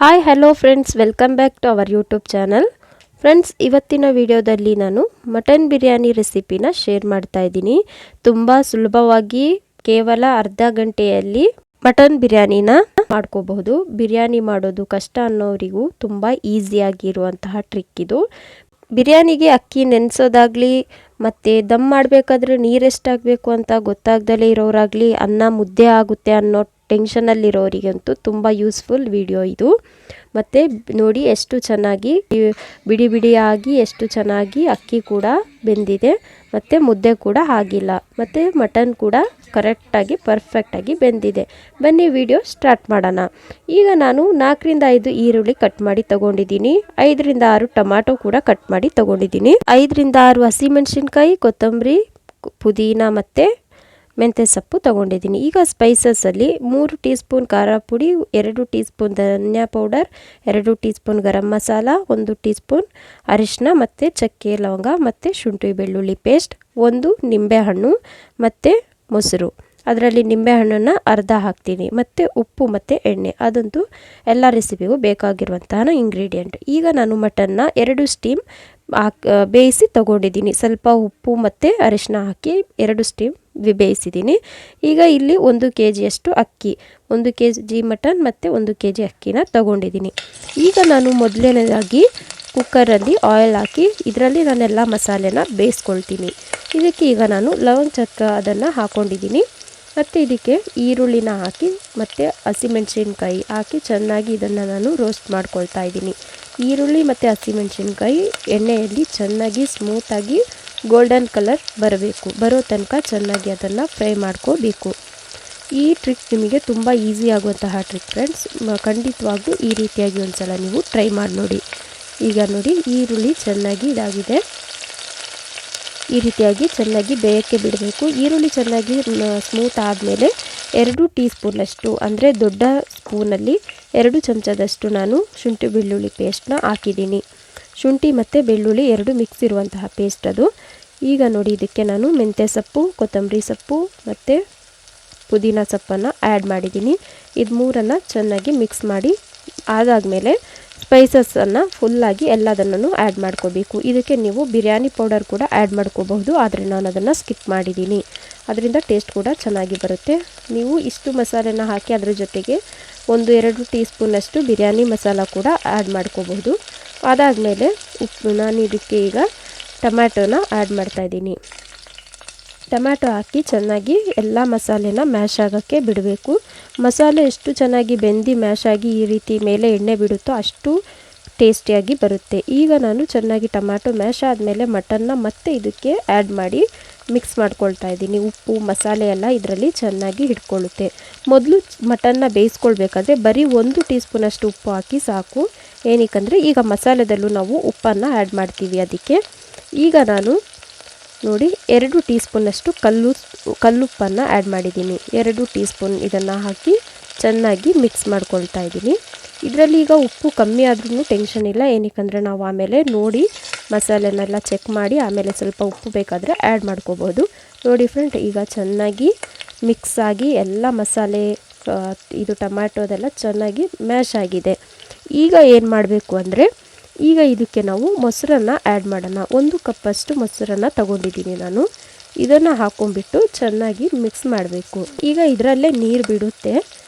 Hi hello friends, welcome back to our YouTube channel. Friends, ಇವತ್ತಿನ ವಿಡಿಯೋದಲ್ಲಿ ನಾನು mutton biryani ರೆಸಿಪಿನ ಶೇರ್ ಮಾಡ್ತಾ ಇದ್ದೀನಿ. ತುಂಬ ಸುಲಭವಾಗಿ ಕೇವಲ ಅರ್ಧ ಗಂಟೆಯಲ್ಲಿ ಮಟನ್ ಬಿರಿಯಾನಿನ ಮಾಡ್ಕೋಬಹುದು. ಬಿರಿಯಾನಿ ಮಾಡೋದು ಕಷ್ಟ ಅನ್ನೋರಿಗೂ ತುಂಬ ಈಸಿಯಾಗಿರುವಂತಹ ಟ್ರಿಕ್ ಇದು. ಬಿರಿಯಾನಿಗೆ ಅಕ್ಕಿ ನೆನೆಸೋದಾಗಲಿ ಮತ್ತು ದಮ್ ಮಾಡಬೇಕಾದ್ರೆ ನೀರು ಎಷ್ಟಾಗಬೇಕು ಅಂತ ಗೊತ್ತಾಗ್ದಲೇ ಇರೋರಾಗಲಿ, ಅನ್ನ ಮುದ್ದೆ ಆಗುತ್ತೆ ಅನ್ನೋ ಟೆನ್ಷನಲ್ಲಿರೋರಿಗಂತೂ ತುಂಬ ಯೂಸ್ಫುಲ್ ವಿಡಿಯೋ ಇದು. ಮತ್ತು ನೋಡಿ ಎಷ್ಟು ಚೆನ್ನಾಗಿ ಬಿಡಿ ಬಿಡಿಯಾಗಿ ಎಷ್ಟು ಚೆನ್ನಾಗಿ ಅಕ್ಕಿ ಕೂಡ ಬೆಂದಿದೆ ಮತ್ತು ಮುದ್ದೆ ಕೂಡ ಆಗಿಲ್ಲ ಮತ್ತು ಮಟನ್ ಕೂಡ ಕರೆಕ್ಟಾಗಿ ಪರ್ಫೆಕ್ಟಾಗಿ ಬೆಂದಿದೆ. ಬನ್ನಿ ವಿಡಿಯೋ ಸ್ಟಾರ್ಟ್ ಮಾಡೋಣ. ಈಗ ನಾನು 4ರಿಂದ 5 ಈರುಳ್ಳಿ ಕಟ್ ಮಾಡಿ ತೊಗೊಂಡಿದ್ದೀನಿ. 5ರಿಂದ 6 ಟೊಮಾಟೊ ಕೂಡ ಕಟ್ ಮಾಡಿ ತೊಗೊಂಡಿದ್ದೀನಿ. 5ರಿಂದ 6 ಹಸಿಮೆಣಸಿನ್ಕಾಯಿ, ಕೊತ್ತಂಬರಿ, ಪುದೀನ ಮತ್ತು ಮೆಂತ್ಯ ಸೊಪ್ಪು ತೊಗೊಂಡಿದ್ದೀನಿ. ಈಗ ಸ್ಪೈಸಸಲ್ಲಿ 3 ಟೀ ಸ್ಪೂನ್ ಖಾರ ಪುಡಿ, 2 ಟೀ ಸ್ಪೂನ್ ಧನಿಯಾ powder, 2 tea spoon garam masala, 1 tea spoon ಅರಿಶಿನ ಮತ್ತು ಚಕ್ಕೆ ಲವಂಗ ಮತ್ತು ಶುಂಠಿ ಬೆಳ್ಳುಳ್ಳಿ ಪೇಸ್ಟ್, 1 ನಿಂಬೆಹಣ್ಣು ಮತ್ತು ಮೊಸರು. ಅದರಲ್ಲಿ ನಿಂಬೆಹಣ್ಣನ್ನು ಅರ್ಧ ಹಾಕ್ತೀನಿ ಮತ್ತು ಉಪ್ಪು ಮತ್ತು ಎಣ್ಣೆ. ಅದಂತೂ ಎಲ್ಲ ರೆಸಿಪಿಗೂ ಬೇಕಾಗಿರುವಂತಹ ಇಂಗ್ರೀಡಿಯೆಂಟ್. ಈಗ ನಾನು ಮಟನ್ನ 2 ಸ್ಟೀಮ್ ಬೇಯಿಸಿ ತಗೊಂಡಿದ್ದೀನಿ. ಸ್ವಲ್ಪ ಉಪ್ಪು ಮತ್ತು ಅರಿಶಿನ ಹಾಕಿ 2 ಸ್ಟೀಮ್ ಬೇಯಿಸಿದ್ದೀನಿ. ಈಗ ಇಲ್ಲಿ 1 kgಯಷ್ಟು ಅಕ್ಕಿ, 1 kg ಮಟನ್ ಮತ್ತು 1 kg ಅಕ್ಕಿನ ತಗೊಂಡಿದ್ದೀನಿ. ಈಗ ನಾನು ಮೊದಲನೇದಾಗಿ ಕುಕ್ಕರಲ್ಲಿ ಆಯಿಲ್ ಹಾಕಿ ಇದರಲ್ಲಿ ನಾನೆಲ್ಲ ಮಸಾಲೆನ ಬೇಯಿಸ್ಕೊಳ್ತೀನಿ. ಇದಕ್ಕೆ ಈಗ ನಾನು ಲವಂಗ ಚಕ್ಕೆ ಅದನ್ನು ಹಾಕ್ಕೊಂಡಿದ್ದೀನಿ ಮತ್ತು ಇದಕ್ಕೆ ಈರುಳ್ಳಿನ ಹಾಕಿ ಮತ್ತು ಹಸಿಮೆಣಸಿನ್ಕಾಯಿ ಹಾಕಿ ಚೆನ್ನಾಗಿ ಇದನ್ನು ನಾನು ರೋಸ್ಟ್ ಮಾಡ್ಕೊಳ್ತಾ ಇದ್ದೀನಿ. ಈರುಳ್ಳಿ ಮತ್ತು ಹಸಿಮೆಣಸಿನ್ಕಾಯಿ ಎಣ್ಣೆಯಲ್ಲಿ ಚೆನ್ನಾಗಿ ಸ್ಮೂತಾಗಿ ಗೋಲ್ಡನ್ ಕಲರ್ ಬರೋ ತನಕ ಚೆನ್ನಾಗಿ ಅದನ್ನು ಫ್ರೈ ಮಾಡ್ಕೋಬೇಕು. ಈ ಟ್ರಿಕ್ ನಿಮಗೆ ತುಂಬ ಈಸಿ ಆಗುವಂತಹ ಟ್ರಿಕ್ ಫ್ರೆಂಡ್ಸ್. ಖಂಡಿತವಾಗ್ಲೂ ಈ ರೀತಿಯಾಗಿ ಒಂದ್ಸಲ ನೀವು ಟ್ರೈ ಮಾಡಿ ನೋಡಿ. ಈಗ ನೋಡಿ ಈರುಳ್ಳಿ ಚೆನ್ನಾಗಿ ಇದಾಗಿದೆ. ಈ ರೀತಿಯಾಗಿ ಚೆನ್ನಾಗಿ ಬೇಯಕ್ಕೆ ಬಿಡಬೇಕು. ಈರುಳ್ಳಿ ಚೆನ್ನಾಗಿ ಸ್ಮೂತ್ ಆದಮೇಲೆ 2 ಟೀ ಸ್ಪೂನಷ್ಟು ಅಂದರೆ ದೊಡ್ಡ ಸ್ಪೂನಲ್ಲಿ 2 ಚಮಚದಷ್ಟು ನಾನು ಶುಂಠಿ ಬೆಳ್ಳುಳ್ಳಿ ಪೇಸ್ಟ್ನ ಹಾಕಿದ್ದೀನಿ. ಶುಂಠಿ ಮತ್ತು ಬೆಳ್ಳುಳ್ಳಿ 2 ಮಿಕ್ಸ್ ಇರುವಂತಹ ಪೇಸ್ಟ್ ಅದು. ಈಗ ನೋಡಿ ಇದಕ್ಕೆ ನಾನು ಮೆಂತ್ಯ ಸೊಪ್ಪು, ಕೊತ್ತಂಬರಿ ಸೊಪ್ಪು ಮತ್ತು ಪುದೀನ ಸೊಪ್ಪನ್ನು ಆ್ಯಡ್ ಮಾಡಿದ್ದೀನಿ. ಇದು ಮೂರನ್ನು ಚೆನ್ನಾಗಿ ಮಿಕ್ಸ್ ಮಾಡಿ ಆದಾದಮೇಲೆ ಸ್ಪೈಸಸನ್ನು ಫುಲ್ಲಾಗಿ ಎಲ್ಲದನ್ನು ಆ್ಯಡ್ ಮಾಡ್ಕೋಬೇಕು. ಇದಕ್ಕೆ ನೀವು ಬಿರಿಯಾನಿ ಪೌಡರ್ ಕೂಡ ಆ್ಯಡ್ ಮಾಡ್ಕೋಬಹುದು, ಆದರೆ ನಾನು ಅದನ್ನು ಸ್ಕಿಪ್ ಮಾಡಿದ್ದೀನಿ. ಅದರಿಂದ ಟೇಸ್ಟ್ ಕೂಡ ಚೆನ್ನಾಗಿ ಬರುತ್ತೆ. ನೀವು ಇಷ್ಟು ಮಸಾಲೆನ ಹಾಕಿ ಅದರ ಜೊತೆಗೆ 1-2 ಟೀ ಸ್ಪೂನಷ್ಟು ಬಿರಿಯಾನಿ ಮಸಾಲ ಕೂಡ ಆ್ಯಡ್ ಮಾಡ್ಕೋಬಹುದು. ಅದಾದಮೇಲೆ ನಾನು ಇದಕ್ಕೆ ಈಗ ಟೊಮ್ಯಾಟೋನ ಆ್ಯಡ್ ಮಾಡ್ತಾಯಿದ್ದೀನಿ. ಟೊಮ್ಯಾಟೊ ಹಾಕಿ ಚೆನ್ನಾಗಿ ಎಲ್ಲ ಮಸಾಲೆನ ಮ್ಯಾಶ್ ಆಗೋಕ್ಕೆ ಬಿಡಬೇಕು. ಮಸಾಲೆ ಎಷ್ಟು ಚೆನ್ನಾಗಿ ಬೆಂದು ಮ್ಯಾಶ್ ಆಗಿ ಈ ರೀತಿ ಮೇಲೆ ಎಣ್ಣೆ ಬಿಡುತ್ತೋ ಅಷ್ಟು ಟೇಸ್ಟಿಯಾಗಿ ಬರುತ್ತೆ. ಈಗ ನಾನು ಚೆನ್ನಾಗಿ ಟೊಮ್ಯಾಟೊ ಮ್ಯಾಶ್ ಆದಮೇಲೆ ಮಟನ್ನ ಮತ್ತೆ ಇದಕ್ಕೆ ಆ್ಯಡ್ ಮಾಡಿ ಮಿಕ್ಸ್ ಮಾಡ್ಕೊಳ್ತಾ ಇದ್ದೀನಿ. ಉಪ್ಪು ಮಸಾಲೆ ಎಲ್ಲ ಇದರಲ್ಲಿ ಚೆನ್ನಾಗಿ ಹಿಡ್ಕೊಳ್ಳುತ್ತೆ. ಮೊದಲು ಮಟನ್ನ ಬೇಯಿಸ್ಕೊಳ್ಬೇಕಾದ್ರೆ ಬರೀ 1 ಟೀ ಸ್ಪೂನಷ್ಟು ಉಪ್ಪು ಹಾಕಿ ಸಾಕು. ಏನಕ್ಕಂದರೆ ಈಗ ಮಸಾಲೆದಲ್ಲೂ ನಾವು ಉಪ್ಪನ್ನು ಆ್ಯಡ್ ಮಾಡ್ತೀವಿ ಅದಕ್ಕೆ. ಈಗ ನಾನು ನೋಡಿ 2 ಟೀ ಸ್ಪೂನಷ್ಟು ಕಲ್ಲುಪ್ಪನ್ನು ಆ್ಯಡ್ ಮಾಡಿದ್ದೀನಿ. 2 ಟೀ ಸ್ಪೂನ್ ಇದನ್ನು ಹಾಕಿ ಚೆನ್ನಾಗಿ ಮಿಕ್ಸ್ ಮಾಡ್ಕೊಳ್ತಾ ಇದ್ದೀನಿ. ಇದರಲ್ಲಿ ಈಗ ಉಪ್ಪು ಕಮ್ಮಿ ಆದ್ರೂ ಟೆನ್ಷನ್ ಇಲ್ಲ, ಏನಕ್ಕಂದರೆ ನಾವು ಆಮೇಲೆ ನೋಡಿ ಮಸಾಲೆನೆಲ್ಲ ಚೆಕ್ ಮಾಡಿ ಆಮೇಲೆ ಸ್ವಲ್ಪ ಉಪ್ಪು ಬೇಕಾದರೆ ಆ್ಯಡ್ ಮಾಡ್ಕೋಬೋದು. ನೋಡಿ ಫ್ರೆಂಡ್, ಈಗ ಚೆನ್ನಾಗಿ ಮಿಕ್ಸ್ ಆಗಿ ಎಲ್ಲ ಮಸಾಲೆ ಇದು ಟೊಮ್ಯಾಟೋದೆಲ್ಲ ಚೆನ್ನಾಗಿ ಮ್ಯಾಶ್ ಆಗಿದೆ. ಈಗ ಏನು ಮಾಡಬೇಕು ಅಂದರೆ ಈಗ ಇದಕ್ಕೆ ನಾವು ಮೊಸರನ್ನು ಆ್ಯಡ್ ಮಾಡೋಣ. 1 ಕಪ್ಪಷ್ಟು ಮೊಸರನ್ನು ತಗೊಂಡಿದ್ದೀನಿ ನಾನು. ಇದನ್ನು ಹಾಕ್ಕೊಂಡ್ಬಿಟ್ಟು ಚೆನ್ನಾಗಿ ಮಿಕ್ಸ್ ಮಾಡಬೇಕು. ಈಗ ಇದರಲ್ಲೇ ನೀರು ಬಿಡುತ್ತೆ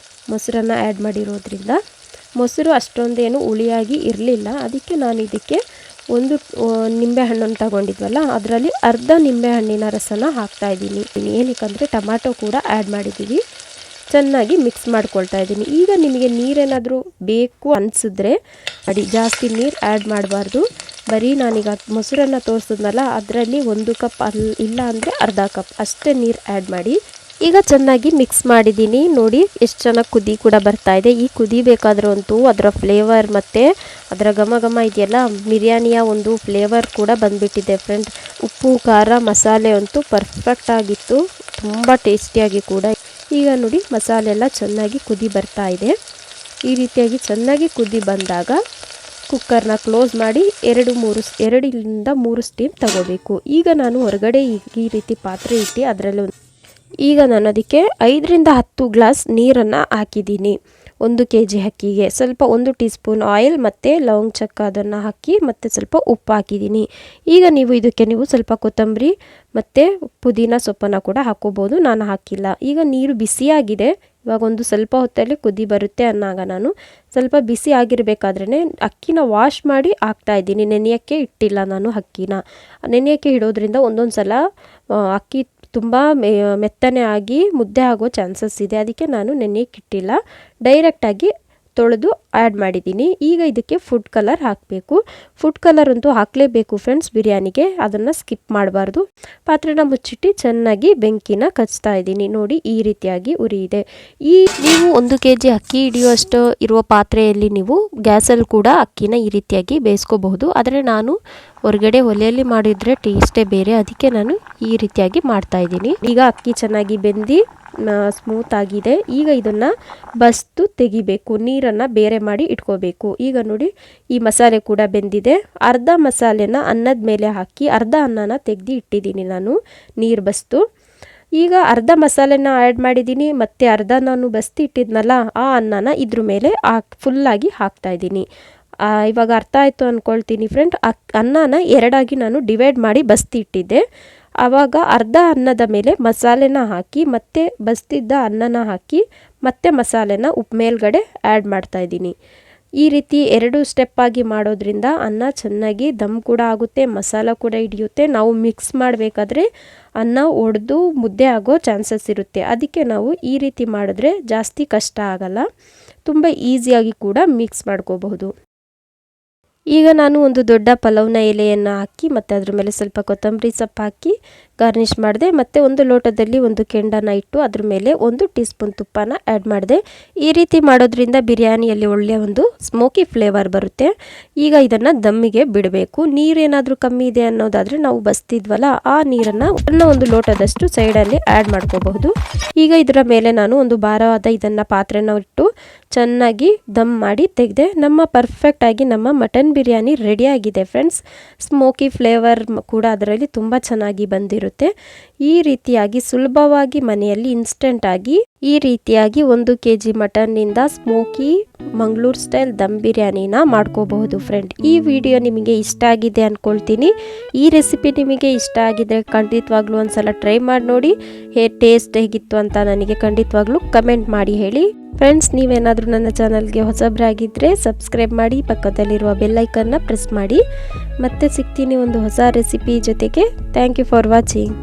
ಮೊಸರನ್ನು ಆ್ಯಡ್ ಮಾಡಿರೋದ್ರಿಂದ. ಮೊಸರು ಅಷ್ಟೊಂದೇನು ಹುಳಿಯಾಗಿ ಇರಲಿಲ್ಲ, ಅದಕ್ಕೆ ನಾನು ಇದಕ್ಕೆ 1 ನಿಂಬೆಹಣ್ಣನ್ನು ತಗೊಂಡಿದ್ವಲ್ಲ ಅದರಲ್ಲಿ ಅರ್ಧ ನಿಂಬೆಹಣ್ಣಿನ ರಸನ ಹಾಕ್ತಾಯಿದ್ದೀನಿ. ಏನಕ್ಕಂದರೆ ಟೊಮ್ಯಾಟೊ ಕೂಡ ಆ್ಯಡ್ ಮಾಡಿದ್ದೀವಿ. ಚೆನ್ನಾಗಿ ಮಿಕ್ಸ್ ಮಾಡ್ಕೊಳ್ತಾ ಇದ್ದೀನಿ. ಈಗ ನಿಮಗೆ ನೀರೇನಾದರೂ ಬೇಕು ಅನಿಸಿದ್ರೆ ಅಡಿ ಜಾಸ್ತಿ ನೀರು ಆ್ಯಡ್ ಮಾಡಬಾರ್ದು. ಬರೀ ನಾನೀಗ ಮೊಸರನ್ನು ತೋರಿಸಿದ್ನಲ್ಲ ಅದರಲ್ಲಿ 1 ಕಪ್ ಇಲ್ಲ ಅಂದರೆ ಅರ್ಧ ಕಪ್ ಅಷ್ಟೇ ನೀರು ಆ್ಯಡ್ ಮಾಡಿ ಈಗ ಚೆನ್ನಾಗಿ ಮಿಕ್ಸ್ ಮಾಡಿದ್ದೀನಿ. ನೋಡಿ ಎಷ್ಟು ಚೆನ್ನಾಗಿ ಕುದಿ ಕೂಡ ಬರ್ತಾ ಇದೆ. ಈ ಕುದಿಬೇಕಾದ್ರೂ ಅಂತೂ ಅದರ ಫ್ಲೇವರ್ ಮತ್ತು ಅದರ ಘಮ ಇದೆಯಲ್ಲ, ಬಿರಿಯಾನಿಯ ಒಂದು ಫ್ಲೇವರ್ ಕೂಡ ಬಂದುಬಿಟ್ಟಿದೆ ಫ್ರೆಂಡ್. ಉಪ್ಪು ಖಾರ ಮಸಾಲೆ ಅಂತೂ ಪರ್ಫೆಕ್ಟ್ ಆಗಿತ್ತು, ತುಂಬ ಟೇಸ್ಟಿಯಾಗಿ ಕೂಡ. ಈಗ ನೋಡಿ ಮಸಾಲೆ ಎಲ್ಲ ಚೆನ್ನಾಗಿ ಕುದಿ ಬರ್ತಾ ಇದೆ. ಈ ರೀತಿಯಾಗಿ ಚೆನ್ನಾಗಿ ಕುದಿ ಬಂದಾಗ ಕುಕ್ಕರ್ನ ಕ್ಲೋಸ್ ಮಾಡಿ 2ರಿಂದ 3 ಸ್ಟೀಮ್ ತಗೋಬೇಕು. ಈಗ ನಾನು ಹೊರಗಡೆ ಈ ರೀತಿ ಪಾತ್ರೆ ಇಟ್ಟು ಅದರಲ್ಲಿ ಈಗ ನಾನು ಅದಕ್ಕೆ 5ರಿಂದ 10 ಗ್ಲಾಸ್ ನೀರನ್ನು ಹಾಕಿದ್ದೀನಿ. 1 kg ಅಕ್ಕಿಗೆ ಸ್ವಲ್ಪ 1 ಟೀ ಸ್ಪೂನ್ ಆಯಿಲ್ ಮತ್ತು ಲವಂಗ ಚಕ್ಕ ಅದನ್ನು ಹಾಕಿ ಮತ್ತು ಸ್ವಲ್ಪ ಉಪ್ಪು ಹಾಕಿದ್ದೀನಿ. ಈಗ ಇದಕ್ಕೆ ನೀವು ಸ್ವಲ್ಪ ಕೊತ್ತಂಬರಿ ಮತ್ತು ಪುದೀನ ಸೊಪ್ಪನ್ನು ಕೂಡ ಹಾಕೋಬೋದು, ನಾನು ಹಾಕಿಲ್ಲ. ಈಗ ನೀರು ಬಿಸಿಯಾಗಿದೆ. ಇವಾಗ ಒಂದು ಸ್ವಲ್ಪ ಹೊತ್ತಲ್ಲಿ ಕುದಿ ಬರುತ್ತೆ ಅನ್ನೋವಾಗ ನಾನು ಸ್ವಲ್ಪ ಬಿಸಿ ಆಗಿರಬೇಕಾದ್ರೇ ಅಕ್ಕಿನ ವಾಶ್ ಮಾಡಿ ಹಾಕ್ತಾಯಿದ್ದೀನಿ. ನೆನೆಯೋಕ್ಕೆ ಇಟ್ಟಿಲ್ಲ ನಾನು. ಅಕ್ಕಿನ ನೆನೆಯೋಕ್ಕೆ ಇಡೋದ್ರಿಂದ ಒಂದೊಂದು ಸಲ ಅಕ್ಕಿ ತುಂಬ ಮೆತ್ತನೆ ಆಗಿ ಮುದ್ದೆ ಆಗೋ ಚಾನ್ಸಸ್ ಇದೆ. ಅದಕ್ಕೆ ನಾನು ನೆನೆಯೋಕ್ಕೆ ಇಟ್ಟಿಲ್ಲ, ಡೈರೆಕ್ಟಾಗಿ ತೊಳೆದು ಆ್ಯಡ್ ಮಾಡಿದ್ದೀನಿ. ಈಗ ಇದಕ್ಕೆ ಫುಡ್ ಕಲರ್ ಹಾಕಬೇಕು. ಫುಡ್ ಕಲರ್ ಅಂತೂ ಹಾಕಲೇಬೇಕು ಫ್ರೆಂಡ್ಸ್ ಬಿರಿಯಾನಿಗೆ, ಅದನ್ನು ಸ್ಕಿಪ್ ಮಾಡಬಾರ್ದು. ಪಾತ್ರೆನ ಮುಚ್ಚಿಟ್ಟು ಚೆನ್ನಾಗಿ ಬೆಂಕಿನ ಕಚ್ತಾ ಇದ್ದೀನಿ. ನೋಡಿ ಈ ರೀತಿಯಾಗಿ ಉರಿ ಇದೆ. ನೀವು 1 kg ಅಕ್ಕಿ ಹಿಡಿಯುವಷ್ಟು ಇರುವ ಪಾತ್ರೆಯಲ್ಲಿ ನೀವು ಗ್ಯಾಸಲ್ಲಿ ಕೂಡ ಅಕ್ಕಿನ ಈ ರೀತಿಯಾಗಿ ಬೇಯಿಸ್ಕೋಬಹುದು. ಆದರೆ ನಾನು ಹೊರಗಡೆ ಒಲೆಯಲ್ಲಿ ಮಾಡಿದರೆ ಟೇಸ್ಟೇ ಬೇರೆ, ಅದಕ್ಕೆ ನಾನು ಈ ರೀತಿಯಾಗಿ ಮಾಡ್ತಾ ಇದ್ದೀನಿ. ಈಗ ಅಕ್ಕಿ ಚೆನ್ನಾಗಿ ಬೆಂದು ಸ್ಮೂತ್ ಆಗಿದೆ. ಈಗ ಇದನ್ನು ಬಸ್ತು ತೆಗಿಬೇಕು, ನೀರನ್ನು ಬೇರೆ ಮಾಡಿ ಇಟ್ಕೋಬೇಕು. ಈಗ ನೋಡಿ ಈ ಮಸಾಲೆ ಕೂಡ ಬೆಂದಿದೆ. ಅರ್ಧ ಮಸಾಲೆನ ಅನ್ನದ ಮೇಲೆ ಹಾಕಿ ಅರ್ಧ ಅನ್ನನ ತೆಗೆದು ಇಟ್ಟಿದ್ದೀನಿ ನಾನು ನೀರು ಬಸ್ತು. ಈಗ ಅರ್ಧ ಮಸಾಲೆನ ಆ್ಯಡ್ ಮಾಡಿದ್ದೀನಿ ಮತ್ತು ಅರ್ಧ ನಾನು ಬಸ್ತಿ ಇಟ್ಟಿದ್ನಲ್ಲ ಆ ಅನ್ನನ ಇದ್ರ ಮೇಲೆ ಫುಲ್ಲಾಗಿ ಹಾಕ್ತಾಯಿದ್ದೀನಿ. ಇವಾಗ ಅರ್ಥ ಆಯಿತು ಅಂದ್ಕೊಳ್ತೀನಿ ಫ್ರೆಂಡ್. ಅನ್ನನ ಎರಡಾಗಿ ನಾನು ಡಿವೈಡ್ ಮಾಡಿ ಬಸ್ತಿ ಇಟ್ಟಿದ್ದೆ. ಆವಾಗ ಅರ್ಧ ಅನ್ನದ ಮೇಲೆ ಮಸಾಲೆನ ಹಾಕಿ ಮತ್ತೆ ಬಸ್ತಿದ್ದ ಅನ್ನನ ಹಾಕಿ ಮತ್ತೆ ಮಸಾಲೆನ ಮೇಲ್ಗಡೆ ಆ್ಯಡ್ ಮಾಡ್ತಾಯಿದ್ದೀನಿ. ಈ ರೀತಿ 2 ಸ್ಟೆಪ್ಪಾಗಿ ಮಾಡೋದ್ರಿಂದ ಅನ್ನ ಚೆನ್ನಾಗಿ ದಮ್ ಕೂಡ ಆಗುತ್ತೆ, ಮಸಾಲ ಕೂಡ ಹಿಡಿಯುತ್ತೆ. ನಾವು ಮಿಕ್ಸ್ ಮಾಡಬೇಕಾದ್ರೆ ಅನ್ನ ಒಡೆದು ಮುದ್ದೆ ಆಗೋ ಚಾನ್ಸಸ್ ಇರುತ್ತೆ. ಅದಕ್ಕೆ ನಾವು ಈ ರೀತಿ ಮಾಡಿದ್ರೆ ಜಾಸ್ತಿ ಕಷ್ಟ ಆಗಲ್ಲ, ತುಂಬ ಈಸಿಯಾಗಿ ಕೂಡ ಮಿಕ್ಸ್ ಮಾಡ್ಕೋಬಹುದು. ಈಗ ನಾನು ಒಂದು ದೊಡ್ಡ ಪಲಾವ್ನ ಎಲೆಯನ್ನು ಹಾಕಿ ಮತ್ತು ಅದ್ರ ಮೇಲೆ ಸ್ವಲ್ಪ ಕೊತ್ತಂಬರಿ ಸೊಪ್ಪು ಹಾಕಿ ಗಾರ್ನಿಷ್ ಮಾಡಿದೆ. ಮತ್ತು ಒಂದು ಲೋಟದಲ್ಲಿ ಒಂದು ಕೆಂಡನ ಇಟ್ಟು ಅದ್ರ ಮೇಲೆ 1 ಟೀ ಸ್ಪೂನ್ ತುಪ್ಪನ ಆ್ಯಡ್ ಮಾಡಿದೆ. ಈ ರೀತಿ ಮಾಡೋದ್ರಿಂದ ಬಿರಿಯಾನಿಯಲ್ಲಿ ಒಳ್ಳೆಯ ಒಂದು ಸ್ಮೋಕಿ ಫ್ಲೇವರ್ ಬರುತ್ತೆ. ಈಗ ಇದನ್ನು ದಮ್ಮಿಗೆ ಬಿಡಬೇಕು. ನೀರೇನಾದರೂ ಕಮ್ಮಿ ಇದೆ ಅನ್ನೋದಾದರೆ ನಾವು ಬಸ್ತಿದ್ವಲ್ಲ ಆ ನೀರನ್ನು ಒಂದು ಲೋಟದಷ್ಟು ಸೈಡಲ್ಲಿ ಆ್ಯಡ್ ಮಾಡ್ಕೋಬಹುದು. ಈಗ ಇದರ ಮೇಲೆ ನಾನು ಒಂದು ಭಾರವಾದ ಇದನ್ನು ಪಾತ್ರೆನ ಇಟ್ಟು ಚೆನ್ನಾಗಿ ದಮ್ ಮಾಡಿ ತೆಗೆದೆ. ಪರ್ಫೆಕ್ಟಾಗಿ ನಮ್ಮ ಮಟನ್ ಬಿರಿಯಾನಿ ರೆಡಿಯಾಗಿದೆ ಫ್ರೆಂಡ್ಸ್. ಸ್ಮೋಕಿ ಫ್ಲೇವರ್ ಕೂಡ ಅದರಲ್ಲಿ ತುಂಬ ಚೆನ್ನಾಗಿ ಬಂದಿರುತ್ತೆ. ಈ ರೀತಿಯಾಗಿ ಸುಲಭವಾಗಿ ಮನೆಯಲ್ಲಿ ಇನ್ಸ್ಟೆಂಟಾಗಿ ಈ ರೀತಿಯಾಗಿ 1 kg ಮಟನ್ನಿಂದ ಸ್ಮೋಕಿ ಮಂಗ್ಳೂರ್ ಸ್ಟೈಲ್ ದಮ್ ಬಿರಿಯಾನಿನ ಮಾಡ್ಕೋಬಹುದು ಫ್ರೆಂಡ್. ಈ ವಿಡಿಯೋ ನಿಮಗೆ ಇಷ್ಟ ಆಗಿದೆ ಅಂದ್ಕೊಳ್ತೀನಿ. ಈ ರೆಸಿಪಿ ನಿಮಗೆ ಇಷ್ಟ ಆಗಿದೆ ಖಂಡಿತವಾಗ್ಲೂ ಒಂದ್ಸಲ ಟ್ರೈ ಮಾಡಿ ನೋಡಿ. ಟೇಸ್ಟ್ ಹೇಗಿತ್ತು ಅಂತ ನನಗೆ ಖಂಡಿತವಾಗ್ಲೂ ಕಮೆಂಟ್ ಮಾಡಿ ಹೇಳಿ ಫ್ರೆಂಡ್ಸ್. ನೀವೇನಾದರೂ ನನ್ನ ಚಾನಲ್ಗೆ ಹೊಸಬರಾಗಿದ್ದರೆ ಸಬ್ಸ್ಕ್ರೈಬ್ ಮಾಡಿ, ಪಕ್ಕದಲ್ಲಿರುವ ಬೆಲ್ ಐಕನ್ನ ಪ್ರೆಸ್ ಮಾಡಿ. ಮತ್ತೆ ಸಿಗ್ತೀನಿ ಒಂದು ಹೊಸ ರೆಸಿಪಿ ಜೊತೆಗೆ. Thank you for watching.